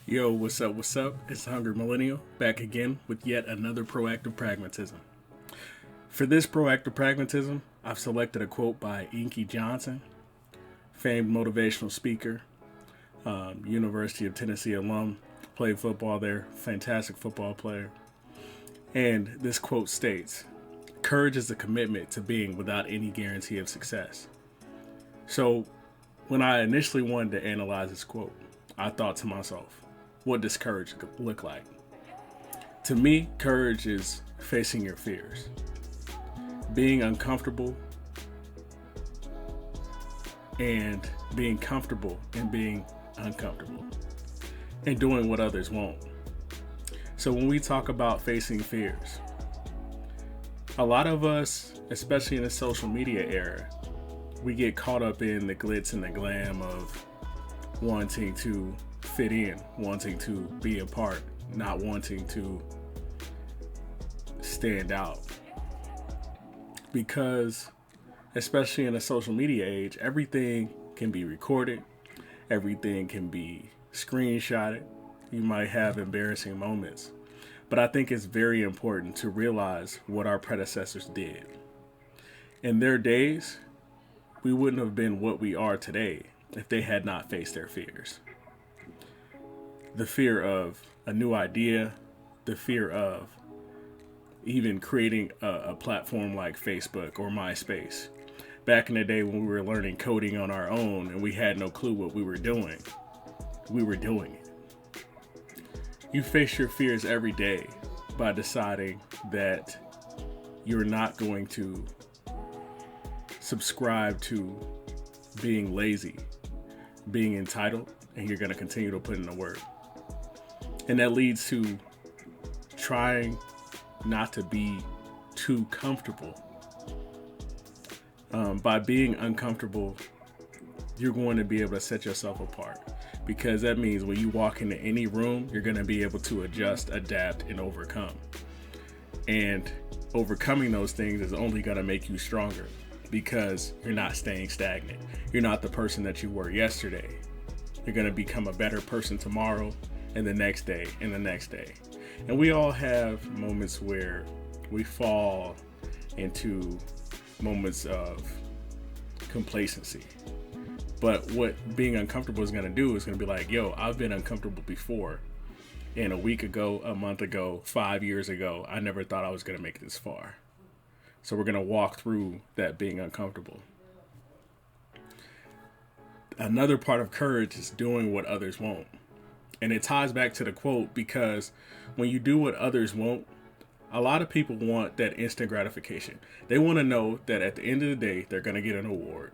Yo, what's up? What's up? It's the Hungry Millennial back again with yet another proactive pragmatism. For this proactive pragmatism, I've selected a quote by Inky Johnson, famed motivational speaker, University of Tennessee alum, played football there, fantastic football player. And this quote states, "Courage is a commitment to being without any guarantee of success." So when I initially wanted to analyze this quote, I thought to myself, what does courage look like? To me, courage is facing your fears, being uncomfortable, and being comfortable in being uncomfortable, and doing what others won't. So when we talk about facing fears, a lot of us, especially in the social media era, we get caught up in the glitz and the glam of wanting to fit in, wanting to be a part, not wanting to stand out. Because, especially in a social media age, everything can be recorded, everything can be screenshotted. You might have embarrassing moments. But I think it's very important to realize what our predecessors did. In their days, we wouldn't have been what we are today if they had not faced their fears. The fear of a new idea, the fear of even creating a platform like Facebook or MySpace. Back in the day when we were learning coding on our own and we had no clue what we were doing it. You face your fears every day by deciding that you're not going to subscribe to being lazy, being entitled, and you're going to continue to put in the work. And that leads to trying not to be too comfortable. By being uncomfortable, you're going to be able to set yourself apart, because that means when you walk into any room, you're going to be able to adjust, adapt, and overcome. And overcoming those things is only going to make you stronger, because you're not staying stagnant. You're not the person that you were yesterday. You're going to become a better person tomorrow, and the next day, and the next day. And we all have moments where we fall into moments of complacency. But what being uncomfortable is going to do is going to be like, yo, I've been uncomfortable before. And a week ago, a month ago, 5 years ago, I never thought I was going to make it this far. So we're going to walk through that being uncomfortable. Another part of courage is doing what others won't. And it ties back to the quote, because when you do what others won't, a lot of people want that instant gratification. They want to know that at the end of the day, they're going to get an award.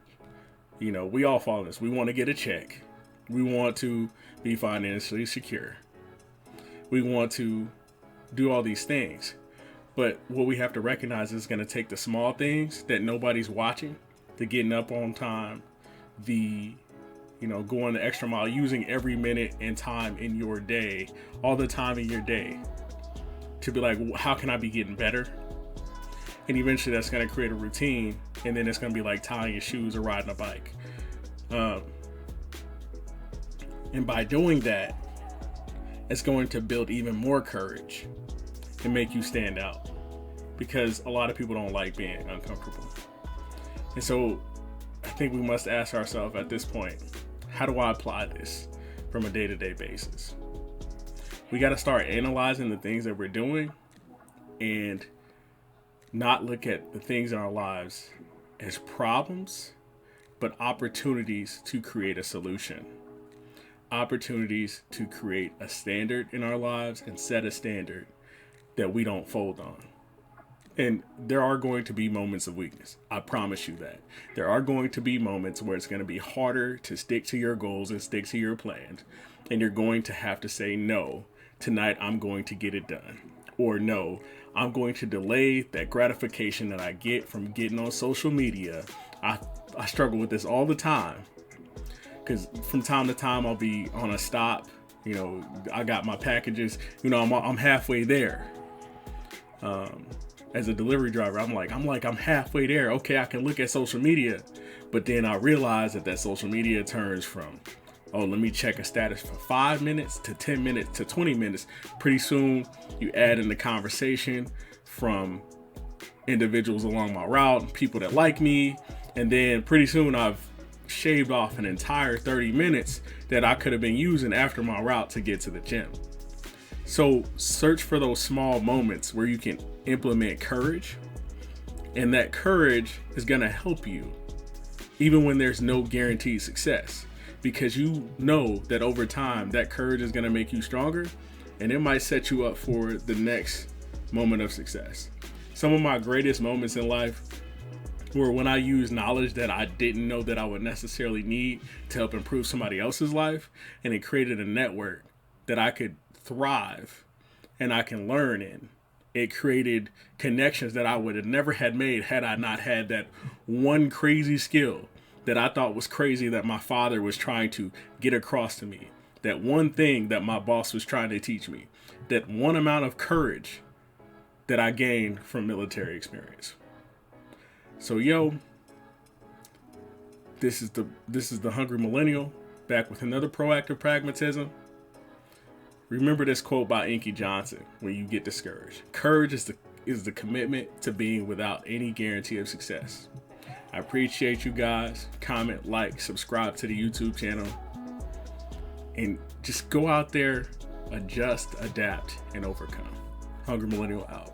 You know, we all fall in this. We want to get a check. We want to be financially secure. We want to do all these things. But what we have to recognize is it's going to take the small things that nobody's watching, the getting up on time, going the extra mile, using every minute and time in your day, all the time in your day, to be like, how can I be getting better? And eventually that's going to create a routine, and then it's going to be like tying your shoes or riding a bike. And by doing that, it's going to build even more courage and make you stand out, because a lot of people don't like being uncomfortable. And so I think we must ask ourselves at this point, how do I apply this from a day-to-day basis? We got to start analyzing the things that we're doing and not look at the things in our lives as problems, but opportunities to create a solution. Opportunities to create a standard in our lives and set a standard that we don't fold on. And there are going to be moments of weakness. I promise you that. There are going to be moments where it's going to be harder to stick to your goals and stick to your plans. And you're going to have to say, no, tonight I'm going to get it done. Or no, I'm going to delay that gratification that I get from getting on social media. I struggle with this all the time, because from time to time I'll be on a stop. I got my packages. I'm halfway there. as a delivery driver. I'm halfway there. Okay, I can look at social media. But then I realize that social media turns from, oh, let me check a status for 5 minutes to 10 minutes to 20 minutes. Pretty soon you add in the conversation from individuals along my route, people that like me. And then pretty soon I've shaved off an entire 30 minutes that I could have been using after my route to get to the gym. So search for those small moments where you can implement courage, and that courage is going to help you even when there's no guaranteed success, because you know that over time that courage is going to make you stronger, and it might set you up for the next moment of success. Some of my greatest moments in life were when I used knowledge that I didn't know that I would necessarily need to help improve somebody else's life, and it created a network that I could thrive and I can learn in. It created connections that I would have never had made had I not had that one crazy skill that I thought was crazy that my father was trying to get across to me. That one thing that my boss was trying to teach me. That one amount of courage that I gained from military experience. So this is the Hungry Millennial, back with another proactive pragmatism. Remember this quote by Inky Johnson when you get discouraged. Courage is the commitment to being without any guarantee of success. I appreciate you guys. Comment, like, subscribe to the YouTube channel, and just go out there, adjust, adapt, and overcome. Hungry Millennial out.